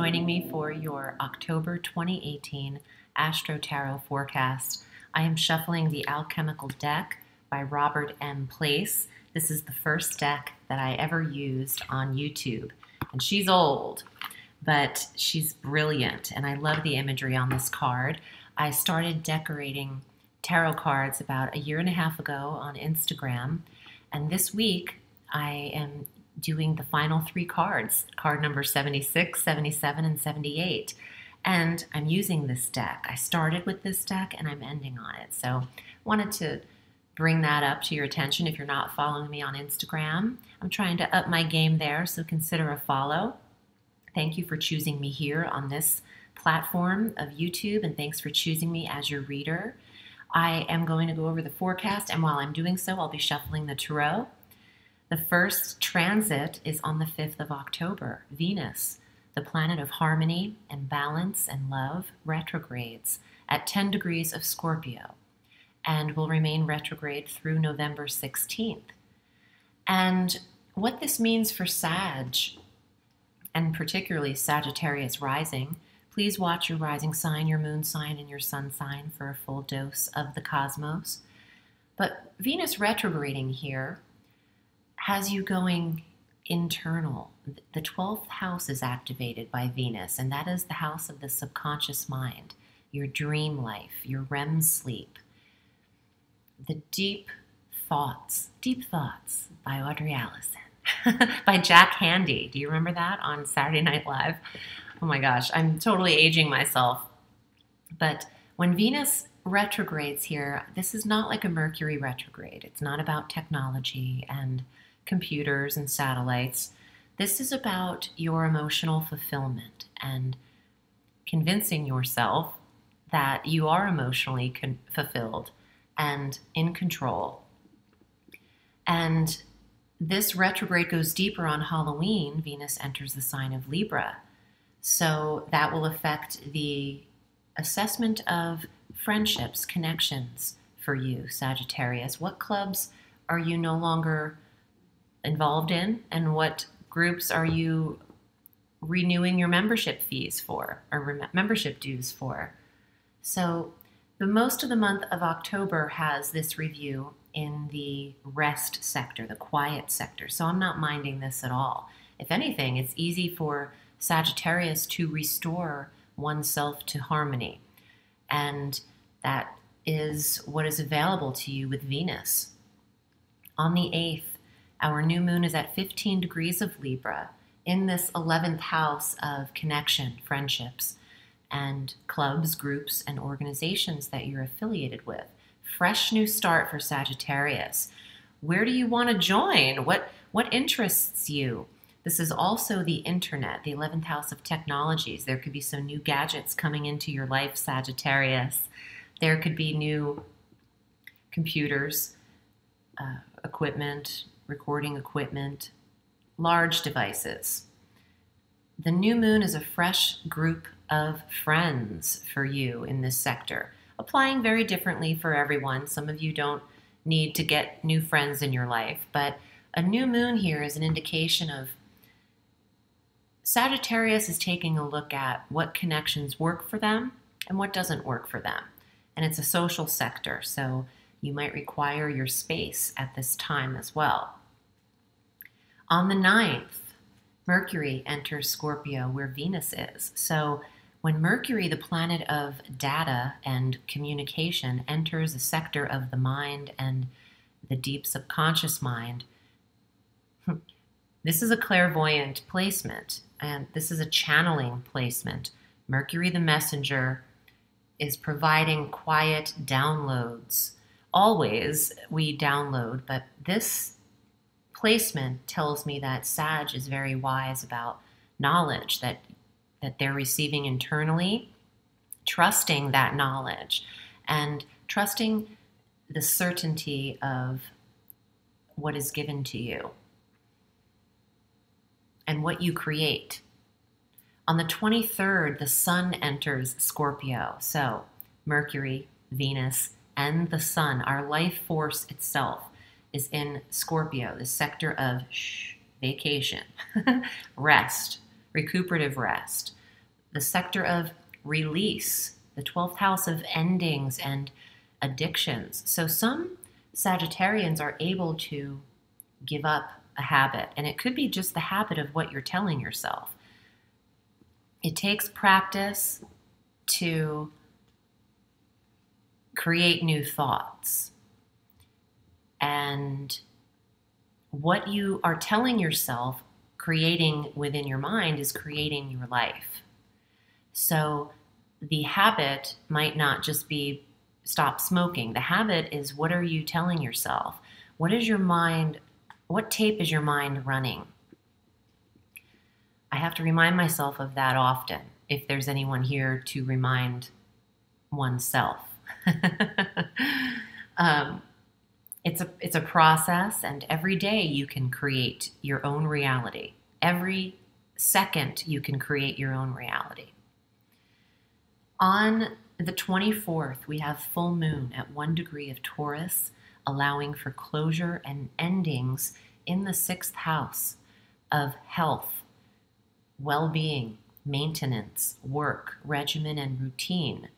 joining me for your October 2018 Astro Tarot forecast. I am shuffling the Alchemical deck by Robert M. Place. This is the first deck that I ever used on YouTube. And she's old, but she's brilliant, and I love the imagery on this card. I started decorating tarot cards about a year and a half ago on Instagram, and this week I am doing the final three cards, card number 76, 77, and 78. And I'm using this deck. I started with this deck and I'm ending on it. So wanted to bring that up to your attention if you're not following me on Instagram. I'm trying to up my game there, so consider a follow. Thank you for choosing me here on this platform of YouTube, and thanks for choosing me as your reader. I am going to go over the forecast, and while I'm doing so, I'll be shuffling the tarot. The first transit is on the 5th of October. Venus, the planet of harmony and balance and love, retrogrades at 10 degrees of Scorpio and will remain retrograde through November 16th. And what this means for Sadge, and particularly Sagittarius rising, please watch your rising sign, your moon sign, and your sun sign for a full dose of the cosmos. But Venus retrograding here has you going internal. The 12th house is activated by Venus, and that is the house of the subconscious mind, your dream life, your REM sleep, the deep thoughts by Audrey Alison, by Jack Handy. Do you remember that on Saturday Night Live? Oh my gosh, I'm totally aging myself. But when Venus retrogrades here, this is not like a Mercury retrograde. It's not about technology and computers and satellites. This is about your emotional fulfillment and convincing yourself that you are emotionally fulfilled and in control. And this retrograde goes deeper on Halloween. Venus enters the sign of Libra. So that will affect the assessment of friendships, connections for you, Sagittarius. What clubs are you no longer involved in, and what groups are you renewing your membership fees for, or membership dues for? So the most of the month of October has this review in the rest sector, the quiet sector. So I'm not minding this at all. If anything, it's easy for Sagittarius to restore oneself to harmony. And that is what is available to you with Venus. On the 8th, our new moon is at 15 degrees of Libra in this 11th house of connection, friendships, and clubs, groups, and organizations that you're affiliated with. Fresh new start for Sagittarius. Where do you want to join? What interests you? This is also the internet, the 11th house of technologies. There could be some new gadgets coming into your life, Sagittarius. There could be new computers, equipment, recording equipment, large devices. The new moon is a fresh group of friends for you in this sector, applying very differently for everyone. Some of you don't need to get new friends in your life, but a new moon here is an indication of Sagittarius is taking a look at what connections work for them and what doesn't work for them. And it's a social sector, so you might require your space at this time as well. On the 9th, Mercury enters Scorpio where Venus is. So when Mercury, the planet of data and communication, enters a sector of the mind and the deep subconscious mind, this is a clairvoyant placement, and this is a channeling placement. Mercury, the messenger, is providing quiet downloads. Always we download, but this placement tells me that Sadge is very wise about knowledge that they're receiving internally, trusting that knowledge, and trusting the certainty of what is given to you and what you create. On the 23rd, the sun enters Scorpio. So Mercury, Venus, and the sun, our life force itself, is in Scorpio, the sector of vacation, rest, recuperative rest, the sector of release, the 12th house of endings and addictions. So some Sagittarians are able to give up a habit, and it could be just the habit of what you're telling yourself. It takes practice to create new thoughts. And what you are telling yourself, creating within your mind, is creating your life. So the habit might not just be stop smoking. The habit is, what are you telling yourself? What is your mind, what tape is your mind running? I have to remind myself of that often, if there's anyone here to remind oneself. It's a process, and every day you can create your own reality. Every second you can create your own reality. On the 24th, we have full moon at 1 degree of Taurus, allowing for closure and endings in the 6th house of health, well-being, maintenance, work, regimen, and routine.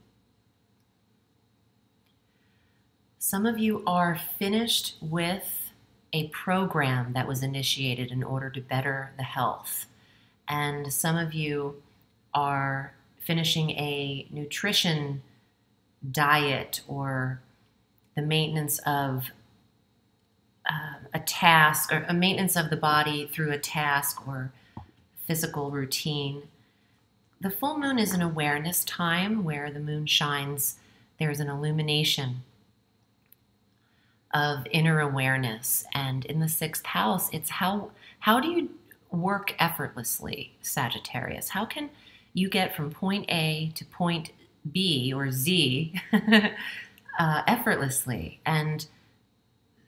Some of you are finished with a program that was initiated in order to better the health. And some of you are finishing a nutrition diet or the maintenance of a task, or a maintenance of the body through a task or physical routine. The full moon is an awareness time where the moon shines. There's an illumination of inner awareness. And in the 6th house, it's how do you work effortlessly, Sagittarius? How can you get from point A to point B or Z effortlessly? And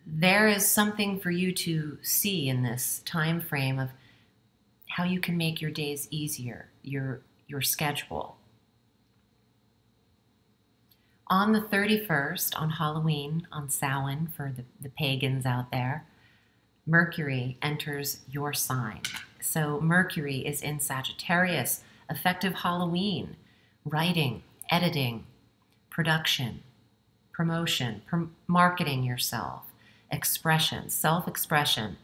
there is something for you to see in this time frame of how you can make your days easier, your schedule. On the 31st, on Halloween, on Samhain, for the pagans out there, Mercury enters your sign. So Mercury is in Sagittarius, effective Halloween, writing, editing, production, promotion, marketing yourself, expression, self-expression.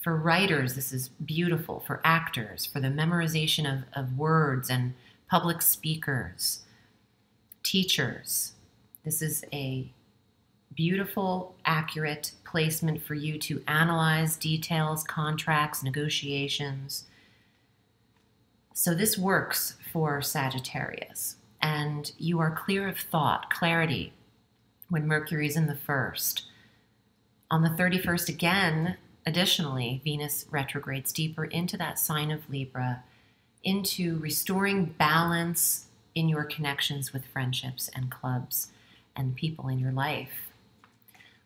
For writers, this is beautiful. For actors, for the memorization of words and public speakers, teachers, this is a beautiful, accurate placement for you to analyze details, contracts, negotiations. So this works for Sagittarius. And you are clear of thought, clarity, when Mercury's in the 1st. On the 31st, again, additionally, Venus retrogrades deeper into that sign of Libra, into restoring balance in your connections with friendships and clubs and people in your life.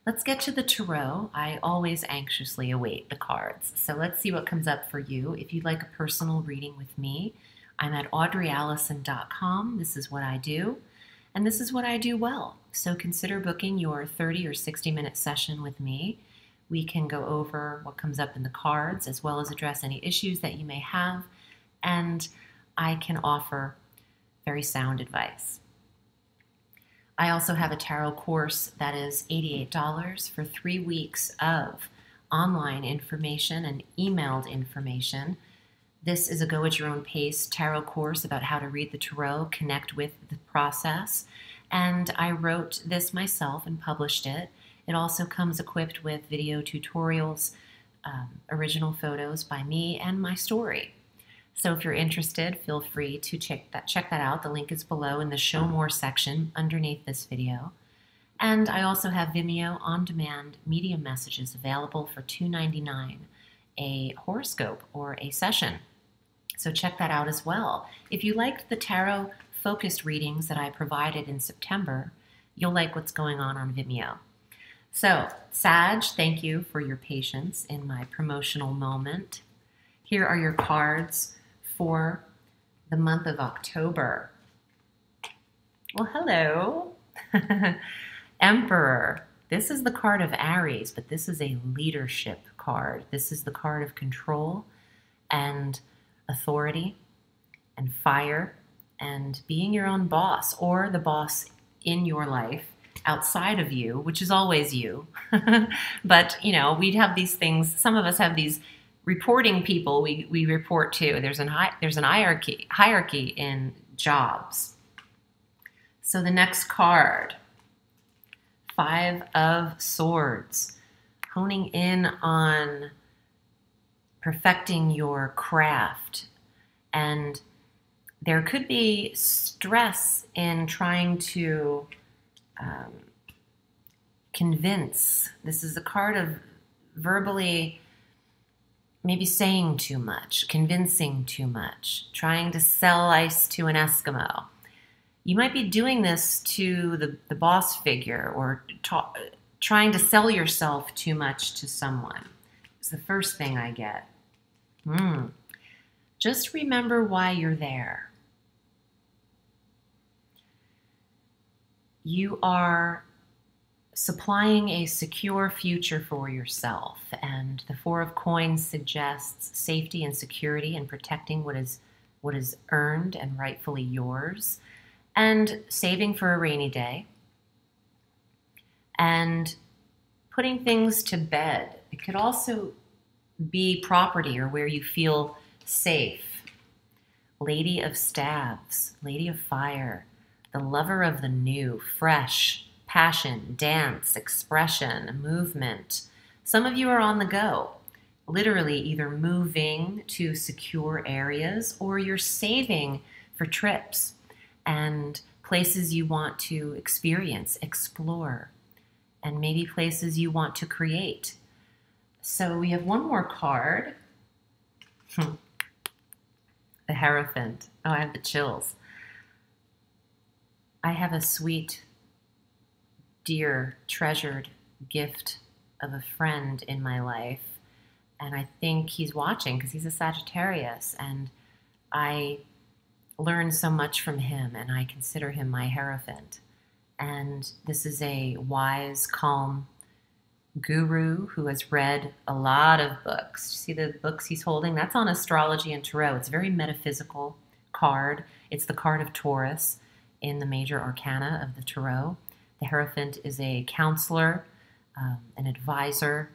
Let's get to the tarot. I always anxiously await the cards. So let's see what comes up for you. If you'd like a personal reading with me, I'm at audreyalison.com. This is what I do, and this is what I do well. So consider booking your 30 or 60-minute session with me. We can go over what comes up in the cards, as well as address any issues that you may have, and I can offer very sound advice. I also have a tarot course that is $88 for 3 weeks of online information and emailed information. This is a go-at-your-own-pace tarot course about how to read the tarot, connect with the process, and I wrote this myself and published it. It also comes equipped with video tutorials, original photos by me, and my story. So if you're interested, feel free to check that out. The link is below in the Show More section underneath this video. And I also have Vimeo on-demand medium messages available for $2.99, a horoscope or a session. So check that out as well. If you liked the tarot-focused readings that I provided in September, you'll like what's going on Vimeo. So, Sadge, thank you for your patience in my promotional moment. Here are your cards for the month of October. Well, hello. Emperor. This is the card of Aries, but this is a leadership card. This is the card of control and authority and fire and being your own boss, or the boss in your life outside of you, which is always you. But, you know, we'd have these things. Some of us have these reporting people we report to. There's an hierarchy in jobs. So the next card, 5 of Swords, honing in on perfecting your craft. And there could be stress in trying to convince. This is a card of verbally maybe saying too much, convincing too much, trying to sell ice to an Eskimo. You might be doing this to the boss figure, or trying to sell yourself too much to someone. It's the first thing I get. Just remember why you're there. You are supplying a secure future for yourself, and the 4 of Coins suggests safety and security and protecting what is earned and rightfully yours, and saving for a rainy day, and putting things to bed. It could also be property or where you feel safe. Lady of Staves, Lady of Fire, the lover of the new, fresh, passion, dance, expression, movement. Some of you are on the go, literally either moving to secure areas, or you're saving for trips and places you want to experience, explore, and maybe places you want to create. So we have one more card. The Hierophant. Oh, I have the chills. I have a sweet, dear, treasured gift of a friend in my life, and I think he's watching because he's a Sagittarius, and I learn so much from him, and I consider him my Hierophant. And this is a wise, calm guru who has read a lot of books. See the books he's holding? That's on astrology and tarot. It's a very metaphysical card. It's the card of Taurus in the major arcana of the tarot. The Hierophant is a counselor, an advisor,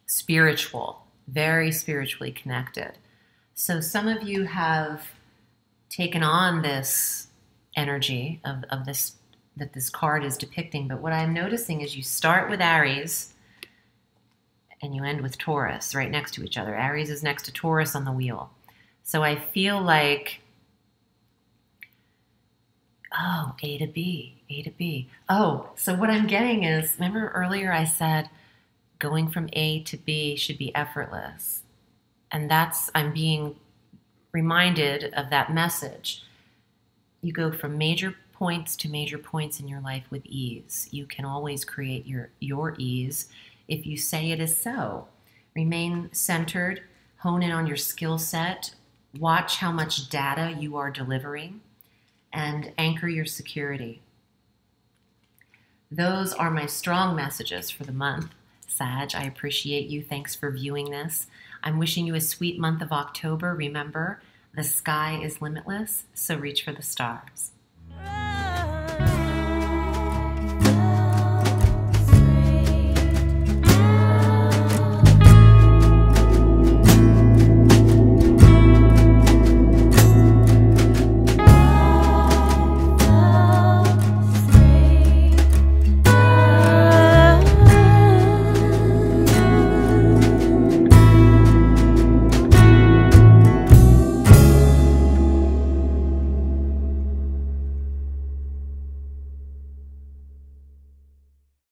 spiritual, very spiritually connected. So some of you have taken on this energy of this, that this card is depicting, but what I'm noticing is you start with Aries and you end with Taurus right next to each other. Aries is next to Taurus on the wheel. So I feel like, oh, A to B, A to B. Oh, so what I'm getting is, remember earlier I said going from A to B should be effortless. And that's, I'm being reminded of that message. You go from major points to major points in your life with ease. You can always create your ease if you say it is so. Remain centered, hone in on your skill set, watch how much data you are delivering, and anchor your security. Those are my strong messages for the month. Sag, I appreciate you. Thanks for viewing this. I'm wishing you a sweet month of October. Remember, the sky is limitless, so reach for the stars.